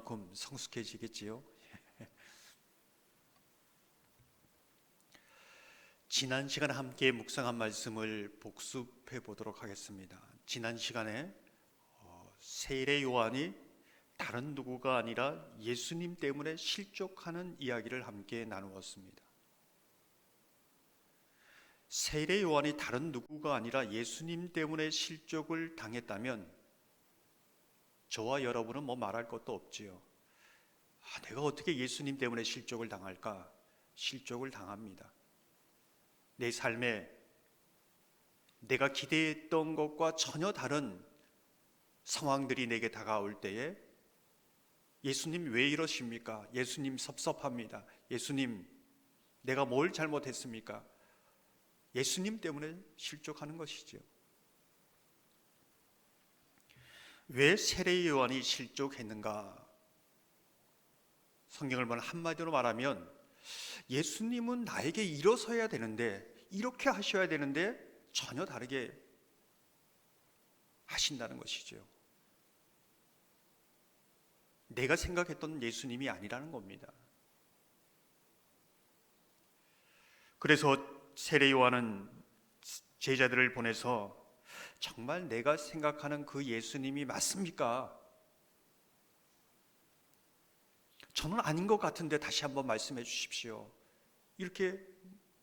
그만큼 성숙해지겠지요. 지난 시간에 함께 묵상한 말씀을 복습해 보도록 하겠습니다. 지난 시간에 세례 요한이 다른 누구가 아니라 예수님 때문에 실족하는 이야기를 함께 나누었습니다. 세례 요한이 다른 누구가 아니라 예수님 때문에 실족을 당했다면 저와 여러분은 뭐 말할 것도 없지요. 내가 어떻게 예수님 때문에 실족을 당할까? 실족을 당합니다. 내 삶에 내가 기대했던 것과 전혀 다른 상황들이 내게 다가올 때에 예수님 왜 이러십니까? 예수님 섭섭합니다. 예수님 내가 뭘 잘못했습니까? 예수님 때문에 실족하는 것이죠. 왜 세례 요한이 실족했는가? 성경을 보면 한마디로 말하면 예수님은 나에게 일어서야 되는데, 이렇게 하셔야 되는데 전혀 다르게 하신다는 것이죠. 내가 생각했던 예수님이 아니라는 겁니다. 그래서 세례 요한은 제자들을 보내서 정말 내가 생각하는 그 예수님이 맞습니까? 저는 아닌 것 같은데 다시 한번 말씀해 주십시오. 이렇게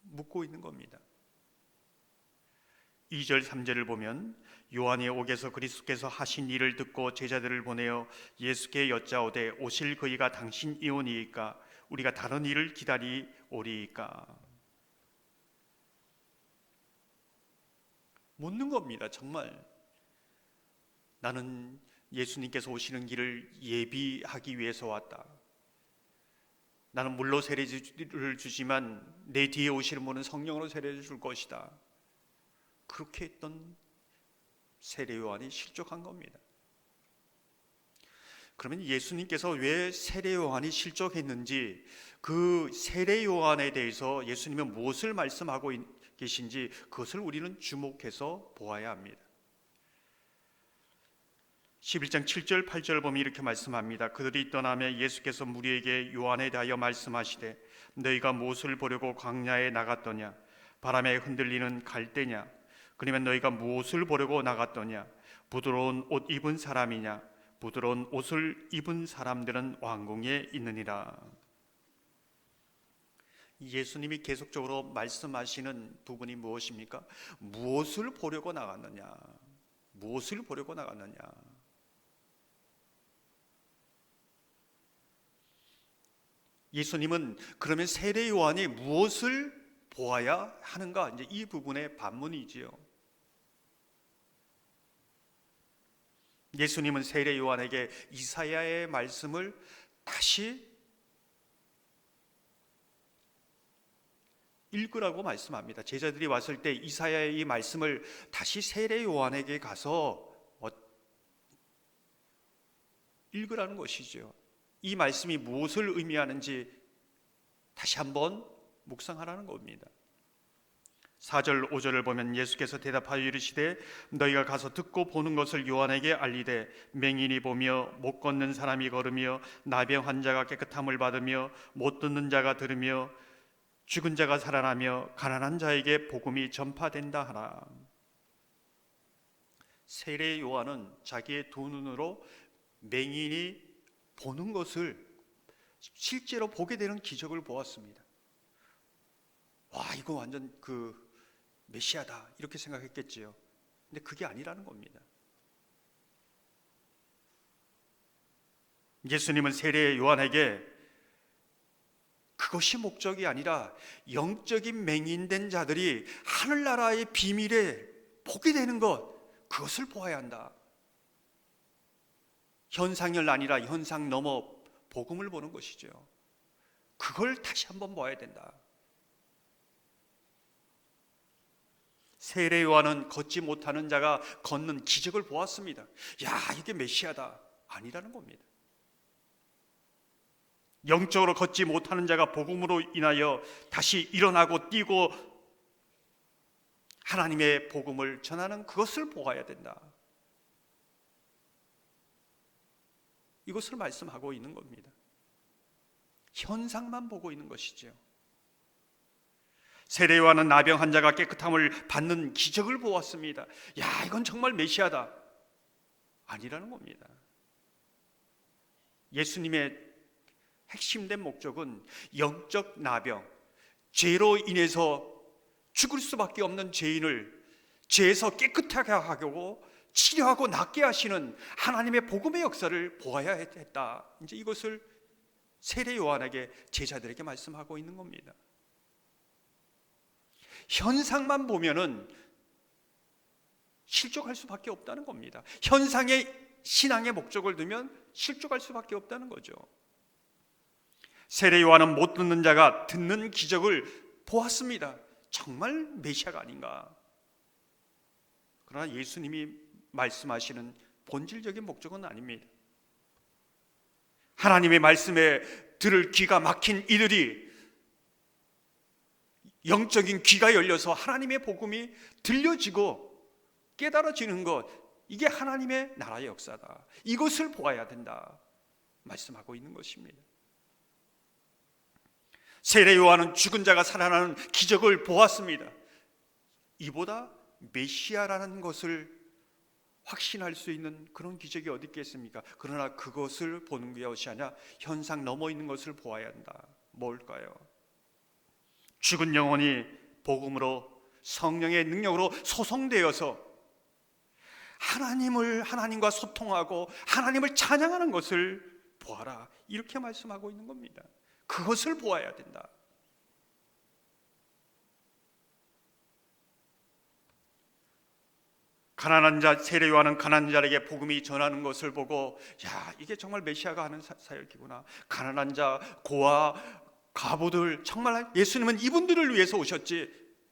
묻고 있는 겁니다. 2절 3절을 보면 요한의 옥에서 그리스도께서 하신 일을 듣고 제자들을 보내어 예수께 여짜오되 오실 그이가 당신이오니이까 우리가 다른 일을 기다리오리이까. 묻는 겁니다. 정말 나는 예수님께서 오시는 길을 예비하기 위해서 왔다. 나는 물로 세례를 주지만 내 뒤에 오시는 분은 성령으로 세례를 줄 것이다. 그렇게 했던 세례 요한이 실족한 겁니다. 그러면 예수님께서 왜 세례 요한이 실족했는지, 그 세례 요한에 대해서 예수님은 무엇을 말씀하고 계신지 그것을 우리는 주목해서 보아야 합니다. 11장 7절 8절을 보면 이렇게 말씀합니다. 그들이 떠나며 예수께서 무리에게 요한에 대하여 말씀하시되 너희가 무엇을 보려고 광야에 나갔더냐? 바람에 흔들리는 갈대냐? 그러면 너희가 무엇을 보려고 나갔더냐? 부드러운 옷 입은 사람이냐? 부드러운 옷을 입은 사람들은 왕궁에 있느니라. 예수님이 계속적으로 말씀하시는 부분이 무엇입니까? 무엇을 보려고 나갔느냐? 무엇을 보려고 나갔느냐? 예수님은 그러면 세례 요한이 무엇을 보아야 하는가? 이제 이 부분의 반문이지요. 예수님은 세례 요한에게 이사야의 말씀을 다시 읽으라고 말씀합니다. 제자들이 왔을 때 이사야의 이 말씀을 다시 세례 요한에게 가서 읽으라는 것이죠. 이 말씀이 무엇을 의미하는지 다시 한번 묵상하라는 겁니다. 4절 5절을 보면 예수께서 대답하여 이르시되 너희가 가서 듣고 보는 것을 요한에게 알리되 맹인이 보며 못 걷는 사람이 걸으며 나병 환자가 깨끗함을 받으며 못 듣는 자가 들으며 죽은 자가 살아나며 가난한 자에게 복음이 전파된다 하라. 세례 요한은 자기의 두 눈으로 맹인이 보는 것을 실제로 보게 되는 기적을 보았습니다. 와, 이거 완전 메시아다 이렇게 생각했겠지요. 근데 그게 아니라는 겁니다. 예수님은 세례 요한에게 그것이 목적이 아니라 영적인 맹인된 자들이 하늘나라의 비밀에 보게 되는 것, 그것을 보아야 한다. 현상을 아니라 현상 넘어 복음을 보는 것이죠. 그걸 다시 한번 봐야 된다. 세례 요한은 걷지 못하는 자가 걷는 기적을 보았습니다. 야, 이게 메시아다 아니라는 겁니다. 영적으로 걷지 못하는 자가 복음으로 인하여 다시 일어나고 뛰고 하나님의 복음을 전하는 그것을 보아야 된다. 이것을 말씀하고 있는 겁니다. 현상만 보고 있는 것이죠. 세례 요한은 나병 환자가 깨끗함을 받는 기적을 보았습니다. 야, 이건 정말 메시아다. 아니라는 겁니다. 예수님의 핵심된 목적은 영적 나병, 죄로 인해서 죽을 수밖에 없는 죄인을 죄에서 깨끗하게 하고 치료하고 낫게 하시는 하나님의 복음의 역사를 보아야 했다. 이제 이것을 세례 요한에게, 제자들에게 말씀하고 있는 겁니다. 현상만 보면은 실족할 수밖에 없다는 겁니다. 현상에 신앙의 목적을 두면 실족할 수밖에 없다는 거죠. 세례 요한은 못 듣는 자가 듣는 기적을 보았습니다. 정말 메시아가 아닌가. 그러나 예수님이 말씀하시는 본질적인 목적은 아닙니다. 하나님의 말씀에 들을 귀가 막힌 이들이 영적인 귀가 열려서 하나님의 복음이 들려지고 깨달아지는 것, 이게 하나님의 나라의 역사다. 이것을 보아야 된다 말씀하고 있는 것입니다. 세례 요한은 죽은 자가 살아나는 기적을 보았습니다. 이보다 메시아라는 것을 확신할 수 있는 그런 기적이 어디 있겠습니까? 그러나 그것을 보는 것이 아니라 현상 넘어 있는 것을 보아야 한다. 뭘까요? 죽은 영혼이 복음으로, 성령의 능력으로 소성되어서 하나님과 소통하고 하나님을 찬양하는 것을 보아라. 이렇게 말씀하고 있는 겁니다. 그것을 보아야 된다. 가난한 자, 세례 요한은 가난한 자에게 복음이 전하는 것을 보고, 야, 이게 정말 메시아가 하는 사역이구나. 가난한 자, 고아, 과부들, 정말 예수님은 이분들을 위해서 오셨지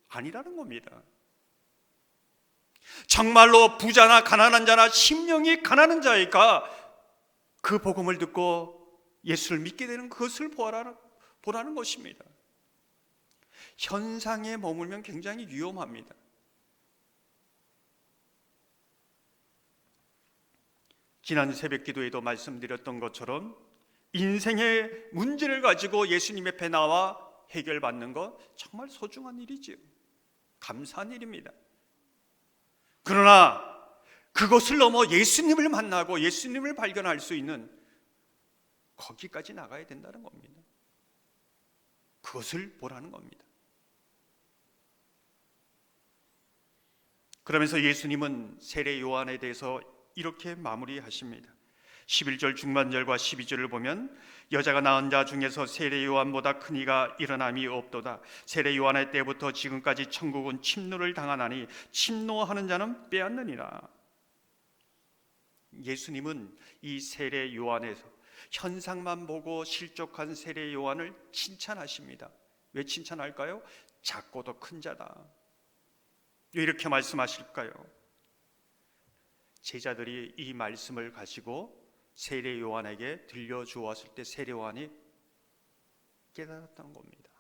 아니라는 겁니다. 정말로 부자나 가난한 자나 심령이 가난한 자이까 그 복음을 듣고 예수를 믿게 되는 그것을 보라는 것입니다. 현상에 머물면 굉장히 위험합니다. 지난 새벽 기도에도 말씀드렸던 것처럼 인생의 문제를 가지고 예수님 앞에 나와 해결받는 것 정말 소중한 일이지요. 감사한 일입니다. 그러나 그것을 넘어 예수님을 만나고 예수님을 발견할 수 있는 거기까지 나가야 된다는 겁니다. 그것을 보라는 겁니다. 그러면서 예수님은 세례 요한에 대해서 이렇게 마무리하십니다. 11절 중반절과 12절을 보면 여자가 낳은 자 중에서 세례 요한보다 큰 이가 일어남이 없도다. 세례 요한의 때부터 지금까지 천국은 침노를 당하나니 침노하는 자는 빼앗느니라. 예수님은 이 세례 요한에서 현상만 보고 실족한 세례 요한을 칭찬하십니다. 왜 칭찬할까요? 작고도 큰 자다. 왜 이렇게 말씀하실까요? 제자들이 이 말씀을 가지고 세례 요한에게 들려주었을 때 세례 요한이 깨달았다는 겁니다.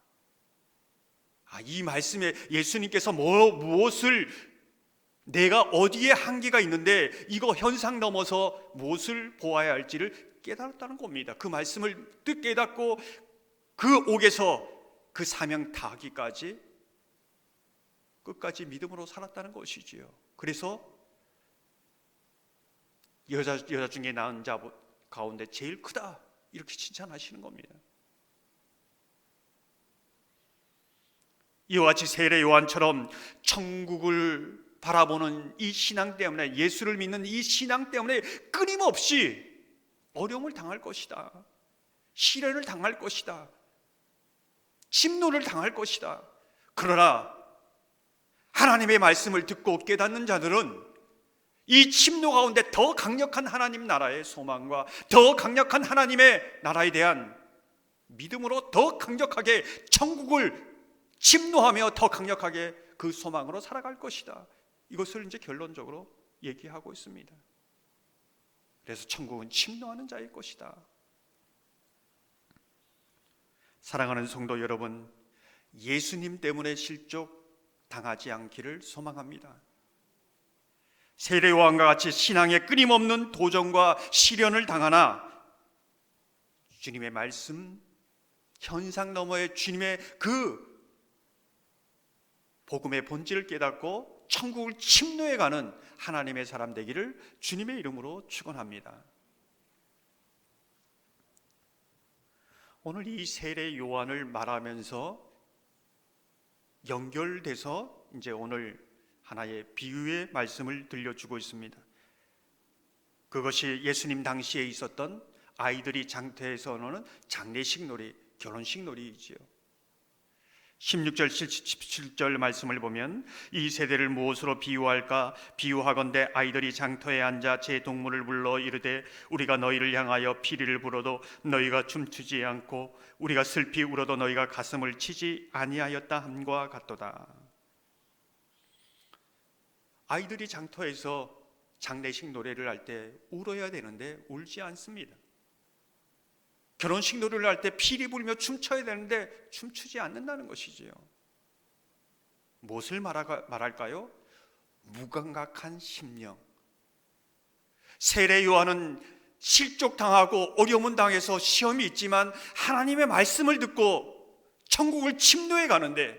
이 말씀에 예수님께서 무엇을, 내가 어디에 한계가 있는데 이거 현상 넘어서 무엇을 보아야 할지를 깨달았다는 겁니다. 그 말씀을 깨닫고 그 옥에서 그 사명 다하기까지 끝까지 믿음으로 살았다는 것이지요. 그래서 여자 중에 낳은 자 가운데 제일 크다 이렇게 칭찬하시는 겁니다. 이와 같이 세례 요한처럼 천국을 바라보는 이 신앙 때문에, 예수를 믿는 이 신앙 때문에 끊임없이 어려움을 당할 것이다. 시련을 당할 것이다. 침노를 당할 것이다. 그러나 하나님의 말씀을 듣고 깨닫는 자들은 이 침노 가운데 더 강력한 하나님 나라의 소망과 더 강력한 하나님의 나라에 대한 믿음으로 더 강력하게 천국을 침노하며 더 강력하게 그 소망으로 살아갈 것이다. 이것을 이제 결론적으로 얘기하고 있습니다. 그래서 천국은 침노하는 자일 것이다. 사랑하는 성도 여러분, 예수님 때문에 실족 당하지 않기를 소망합니다. 세례 요한과 같이 신앙에 끊임없는 도전과 시련을 당하나 주님의 말씀, 현상 너머의 주님의 그 복음의 본질을 깨닫고 천국을 침노해가는 하나님의 사람 되기를 주님의 이름으로 축원합니다. 오늘 이 세례 요한을 말하면서 연결돼서 이제 오늘 하나의 비유의 말씀을 들려주고 있습니다. 그것이 예수님 당시에 있었던 아이들이 장터에서 노는 장례식 놀이, 결혼식 놀이이지요. 16절 17절 말씀을 보면 이 세대를 무엇으로 비유할까? 비유하건대 아이들이 장터에 앉아 제 동물을 불러 이르되 우리가 너희를 향하여 피리를 불어도 너희가 춤추지 않고 우리가 슬피 울어도 너희가 가슴을 치지 아니하였다 함과 같도다. 아이들이 장터에서 장례식 노래를 할 때 울어야 되는데 울지 않습니다. 결혼식 노래를 할 때 피리 불며 춤춰야 되는데 춤추지 않는다는 것이지요. 무엇을 말할까요? 무감각한 심령. 세례 요한은 실족당하고 어려움을 당해서 시험이 있지만 하나님의 말씀을 듣고 천국을 침노해 가는데,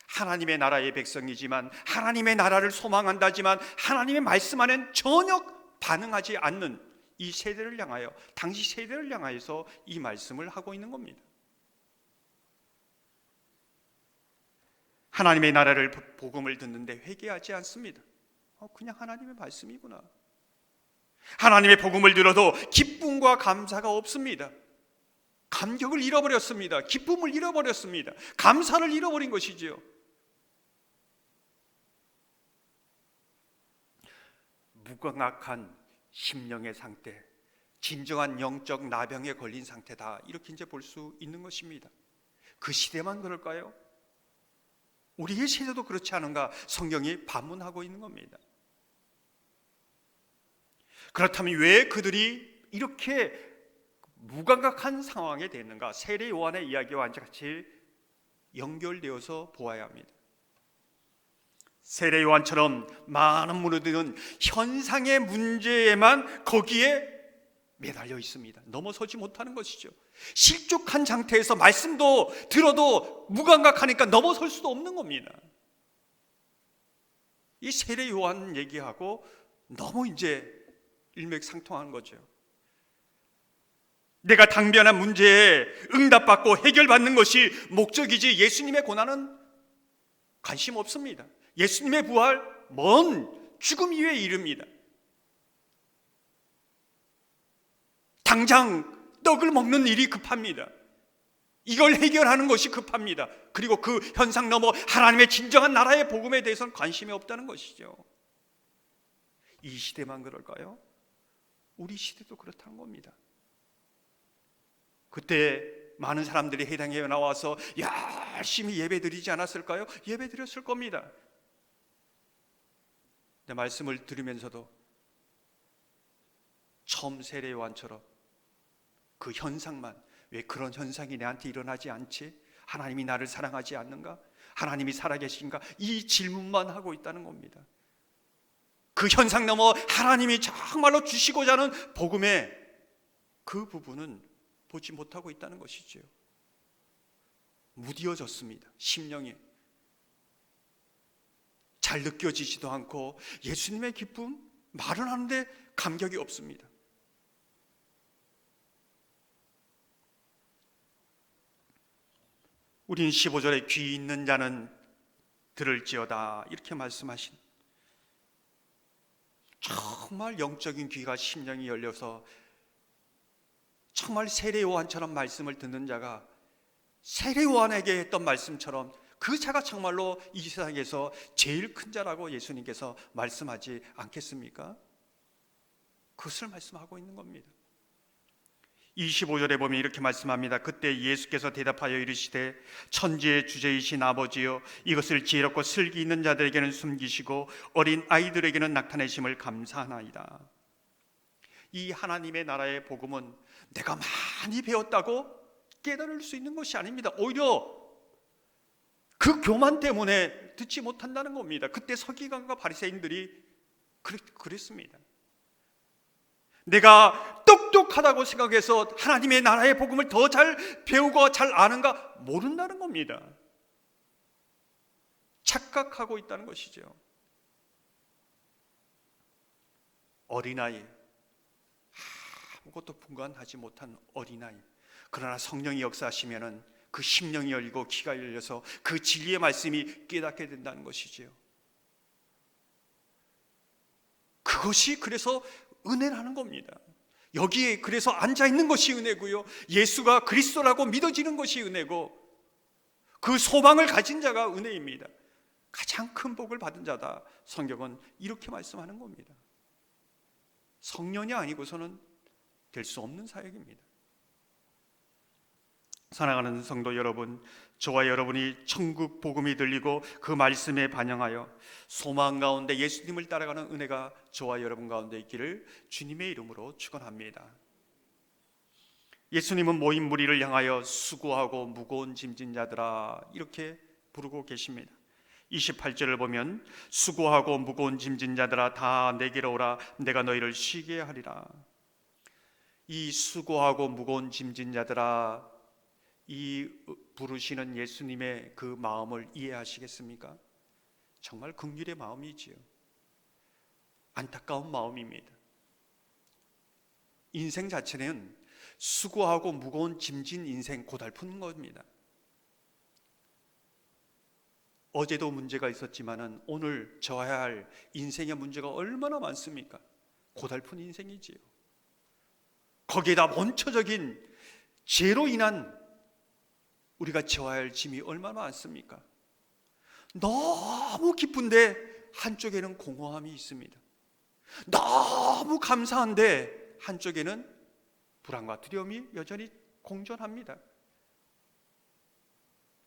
하나님의 나라의 백성이지만 하나님의 나라를 소망한다지만 하나님의 말씀 안엔 전혀 반응하지 않는 이 세대를 향하여, 당시 세대를 향하여서 이 말씀을 하고 있는 겁니다. 하나님의 나라를 복음을 듣는데 회개하지 않습니다. 그냥 하나님의 말씀이구나. 하나님의 복음을 들어도 기쁨과 감사가 없습니다. 감격을 잃어버렸습니다. 기쁨을 잃어버렸습니다. 감사를 잃어버린 것이지요. 무감각한 심령의 상태, 진정한 영적 나병에 걸린 상태다, 이렇게 이제 볼 수 있는 것입니다. 그 시대만 그럴까요? 우리의 시대도 그렇지 않은가 성경이 반문하고 있는 겁니다. 그렇다면 왜 그들이 이렇게 무감각한 상황에 됐는가? 세례 요한의 이야기와 같이 연결되어서 보아야 합니다. 세례 요한처럼 많은 무리들은 현상의 문제에만 거기에 매달려 있습니다. 넘어서지 못하는 것이죠. 실족한 상태에서 말씀도 들어도 무감각하니까 넘어설 수도 없는 겁니다. 이 세례 요한 얘기하고 너무 이제 일맥상통하는 거죠. 내가 당면한 문제에 응답받고 해결받는 것이 목적이지 예수님의 고난은 관심 없습니다. 예수님의 부활 먼 죽음 이후에 이릅니다. 당장 떡을 먹는 일이 급합니다. 이걸 해결하는 것이 급합니다. 그리고 그 현상 넘어 하나님의 진정한 나라의 복음에 대해서는 관심이 없다는 것이죠. 이 시대만 그럴까요? 우리 시대도 그렇다는 겁니다. 그때 많은 사람들이 해당에 나와서 열심히 예배드리지 않았을까요? 예배드렸을 겁니다. 내 말씀을 들으면서도 처음 세례 요한처럼 그 현상만, 왜 그런 현상이 내한테 일어나지 않지? 하나님이 나를 사랑하지 않는가? 하나님이 살아계신가? 이 질문만 하고 있다는 겁니다. 그 현상 넘어 하나님이 정말로 주시고자 하는 복음의 그 부분은 보지 못하고 있다는 것이죠. 무디어졌습니다. 심령이 잘 느껴지지도 않고 예수님의 기쁨 말은 하는데 감격이 없습니다. 우린 15절에 귀 있는 자는 들을지어다 이렇게 말씀하신, 정말 영적인 귀가 심령이 열려서 정말 세례 요한처럼 말씀을 듣는 자가 세례 요한에게 했던 말씀처럼 그 자가 정말로 이 세상에서 제일 큰 자라고 예수님께서 말씀하지 않겠습니까? 그것을 말씀하고 있는 겁니다. 25절에 보면 이렇게 말씀합니다. 그때 예수께서 대답하여 이르시되 천지의 주제이신 아버지여, 이것을 지혜롭고 슬기 있는 자들에게는 숨기시고 어린 아이들에게는 나타내심을 감사하나이다. 이 하나님의 나라의 복음은 내가 많이 배웠다고 깨달을 수 있는 것이 아닙니다. 오히려 그 교만 때문에 듣지 못한다는 겁니다. 그때 서기관과 바리새인들이 그랬습니다. 내가 떡 똑똑하다고 생각해서 하나님의 나라의 복음을 더 잘 배우고 잘 아는가? 모른다는 겁니다. 착각하고 있다는 것이죠. 어린아이, 아무것도 분간하지 못한 어린아이, 그러나 성령이 역사하시면은 그 심령이 열리고 귀가 열려서 그 진리의 말씀이 깨닫게 된다는 것이지요. 그것이 그래서 은혜라는 겁니다. 여기에 그래서 앉아있는 것이 은혜고요, 예수가 그리스도라고 믿어지는 것이 은혜고, 그 소망을 가진 자가 은혜입니다. 가장 큰 복을 받은 자다, 성경은 이렇게 말씀하는 겁니다. 성년이 아니고서는 될 수 없는 사역입니다. 사랑하는 성도 여러분, 저와 여러분이 천국 복음이 들리고 그 말씀에 반영하여 소망 가운데 예수님을 따라가는 은혜가 저와 여러분 가운데 있기를 주님의 이름으로 축원합니다. 예수님은 모인 무리를 향하여 수고하고 무거운 짐진 자들아 이렇게 부르고 계십니다. 28절을 보면 수고하고 무거운 짐진 자들아 다 내게로 오라, 내가 너희를 쉬게 하리라. 이 수고하고 무거운 짐진 자들아, 이 부르시는 예수님의 그 마음을 이해하시겠습니까? 정말 긍휼의 마음이지요. 안타까운 마음입니다. 인생 자체는 수고하고 무거운 짐진 인생, 고달픈 겁니다. 어제도 문제가 있었지만은 오늘 져야 할 인생의 문제가 얼마나 많습니까? 고달픈 인생이지요. 거기에다 원초적인 죄로 인한 우리가 져야 할 짐이 얼마나 많습니까? 너무 기쁜데 한쪽에는 공허함이 있습니다. 너무 감사한데 한쪽에는 불안과 두려움이 여전히 공존합니다.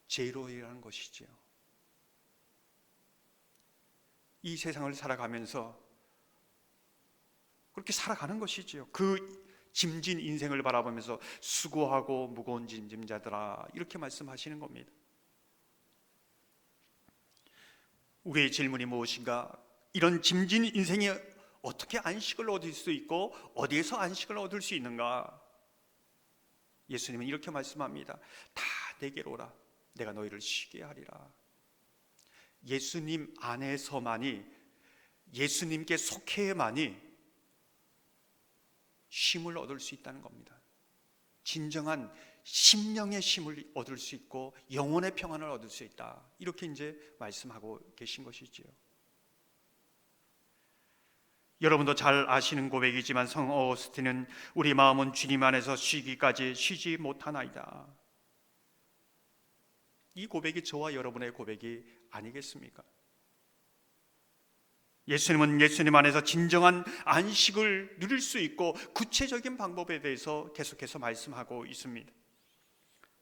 죄로 인한 것이지요. 이 세상을 살아가면서 그렇게 살아가는 것이지요. 그 짐진 인생을 바라보면서 수고하고 무거운 짐자들아 이렇게 말씀하시는 겁니다. 우리의 질문이 무엇인가? 이런 짐진 인생에 어떻게 안식을 얻을 수 있고 어디에서 안식을 얻을 수 있는가? 예수님은 이렇게 말씀합니다. 다 내게로 오라, 내가 너희를 쉬게 하리라. 예수님 안에서만이, 예수님께 속해야만이 쉼을 얻을 수 있다는 겁니다. 진정한 심령의 쉼을 얻을 수 있고 영혼의 평안을 얻을 수 있다, 이렇게 이제 말씀하고 계신 것이지요. 여러분도 잘 아시는 고백이지만 성 어거스틴은 우리 마음은 주님 안에서 쉬기까지 쉬지 못하나이다, 이 고백이 저와 여러분의 고백이 아니겠습니까? 예수님은 예수님 안에서 진정한 안식을 누릴 수 있고 구체적인 방법에 대해서 계속해서 말씀하고 있습니다.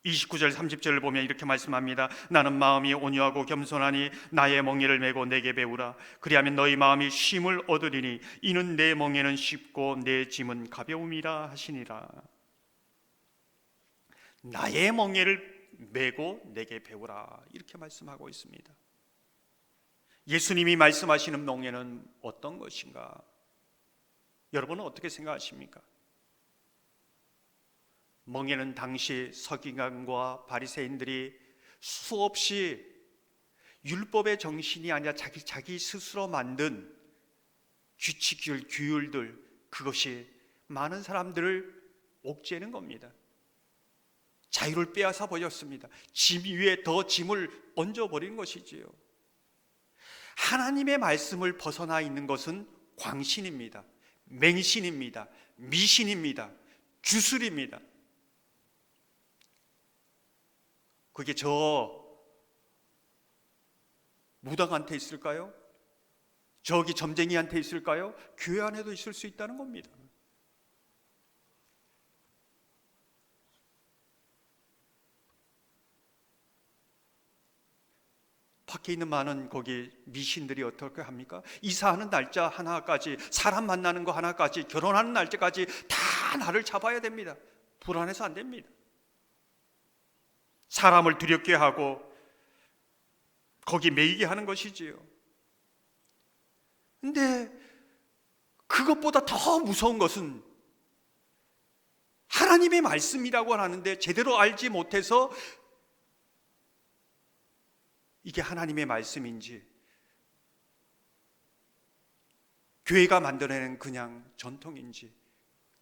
29절 30절을 보면 이렇게 말씀합니다. 나는 마음이 온유하고 겸손하니 나의 멍에를 메고 내게 배우라. 그리하면 너희 마음이 쉼을 얻으리니 이는 내 멍에는 쉽고 내 짐은 가벼움이라 하시니라. 나의 멍에를 메고 내게 배우라, 이렇게 말씀하고 있습니다. 예수님이 말씀하시는 멍에는 어떤 것인가? 여러분은 어떻게 생각하십니까? 멍에는 당시 서기관과 바리새인들이 수없이 율법의 정신이 아니라 자기 스스로 만든 규칙, 규율들, 그것이 많은 사람들을 옥죄는 겁니다. 자유를 빼앗아 버렸습니다. 짐 위에 더 짐을 얹어버린 것이지요. 하나님의 말씀을 벗어나 있는 것은 광신입니다. 맹신입니다. 미신입니다. 주술입니다. 그게 저 무당한테 있을까요? 저기 점쟁이한테 있을까요? 교회 안에도 있을 수 있다는 겁니다. 밖에 있는 많은 거기 미신들이 어떻게 합니까? 이사하는 날짜 하나까지, 사람 만나는 거 하나까지, 결혼하는 날짜까지 다 나를 잡아야 됩니다. 불안해서 안 됩니다. 사람을 두렵게 하고 거기 매이게 하는 것이지요. 근데 그것보다 더 무서운 것은 하나님의 말씀이라고 하는데 제대로 알지 못해서 이게 하나님의 말씀인지 교회가 만들어내는 그냥 전통인지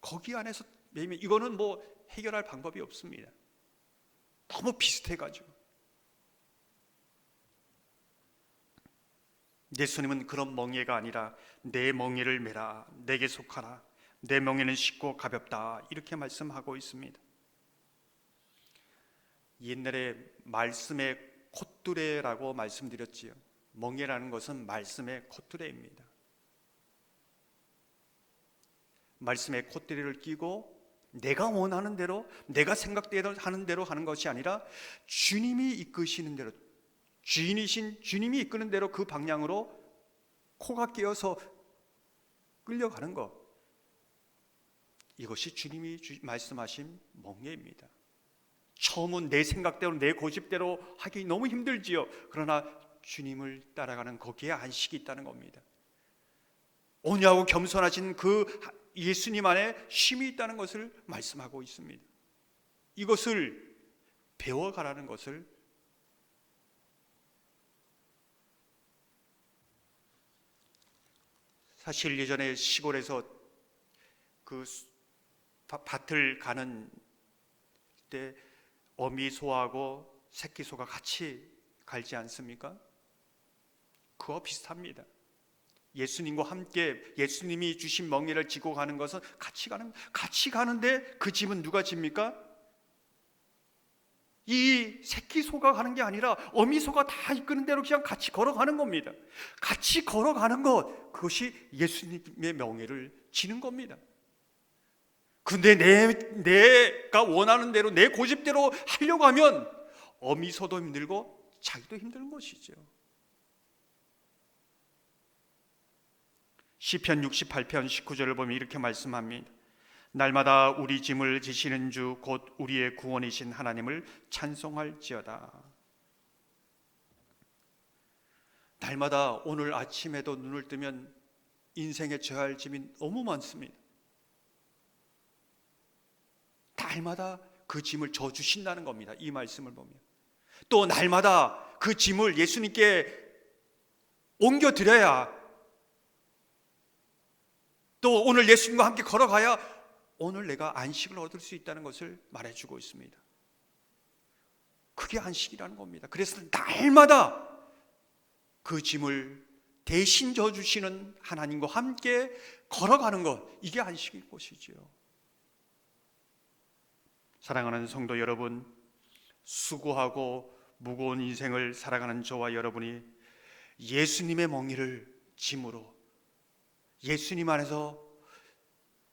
거기 안에서 매이면 이거는 뭐 해결할 방법이 없습니다. 너무 비슷해가지고. 예수님은 그런 멍에가 아니라 내 멍에를 메라, 내게 속하라, 내 멍에는 쉽고 가볍다, 이렇게 말씀하고 있습니다. 옛날에 말씀의 콧뚜레라고 말씀드렸지요. 멍에라는 것은 말씀의 콧뚜레입니다. 말씀의 콧뚜레를 끼고 내가 원하는 대로, 내가 생각하는 대로 하는 것이 아니라 주님이 이끄시는 대로, 주인이신 주님이 이끄는 대로 그 방향으로 코가 끼어서 끌려가는 것, 이것이 주님이 말씀하신 멍에입니다. 처음은 내 생각대로, 내 고집대로 하기 너무 힘들지요. 그러나 주님을 따라가는 거기에 안식이 있다는 겁니다. 온유하고 겸손하신 그 예수님 안에 쉼이 있다는 것을 말씀하고 있습니다. 이것을 배워가라는 것을 사실 예전에 시골에서 그 밭을 가는 때 어미소하고 새끼소가 같이 갈지 않습니까? 그와 비슷합니다. 예수님과 함께 예수님이 주신 멍에를 지고 가는 것은 같이 가는데 그 짐은 누가 집니까? 이 새끼소가 가는 게 아니라 어미소가 다 이끄는 대로 그냥 같이 걸어가는 겁니다. 같이 걸어가는 것, 그것이 예수님의 멍에를 지는 겁니다. 근데 내가 원하는 대로, 내 고집대로 하려고 하면 어미소도 힘들고 자기도 힘든 것이죠. 시편 68편 19절을 보면 이렇게 말씀합니다. 날마다 우리 짐을 지시는 주 곧 우리의 구원이신 하나님을 찬송할지어다. 날마다 오늘 아침에도 눈을 뜨면 인생에 져야 할 짐이 너무 많습니다. 날마다 그 짐을 져주신다는 겁니다. 이 말씀을 보면 또 날마다 그 짐을 예수님께 옮겨드려야, 또 오늘 예수님과 함께 걸어가야 오늘 내가 안식을 얻을 수 있다는 것을 말해주고 있습니다. 그게 안식이라는 겁니다. 그래서 날마다 그 짐을 대신 져주시는 하나님과 함께 걸어가는 것, 이게 안식일 것이지요. 사랑하는 성도 여러분, 수고하고 무거운 인생을 살아가는 저와 여러분이 예수님의 멍에를 짐으로 예수님 안에서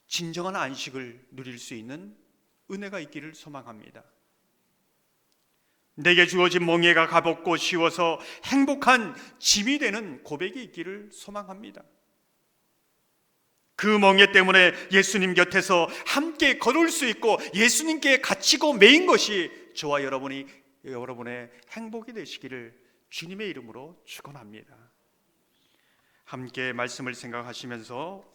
진정한 안식을 누릴 수 있는 은혜가 있기를 소망합니다. 내게 주어진 멍에가 가볍고 쉬워서 행복한 짐이 되는 고백이 있기를 소망합니다. 그 멍에 때문에 예수님 곁에서 함께 걸을 수 있고 예수님께 갇히고 매인 것이 저와 여러분의 행복이 되시기를 주님의 이름으로 축원합니다. 함께 말씀을 생각하시면서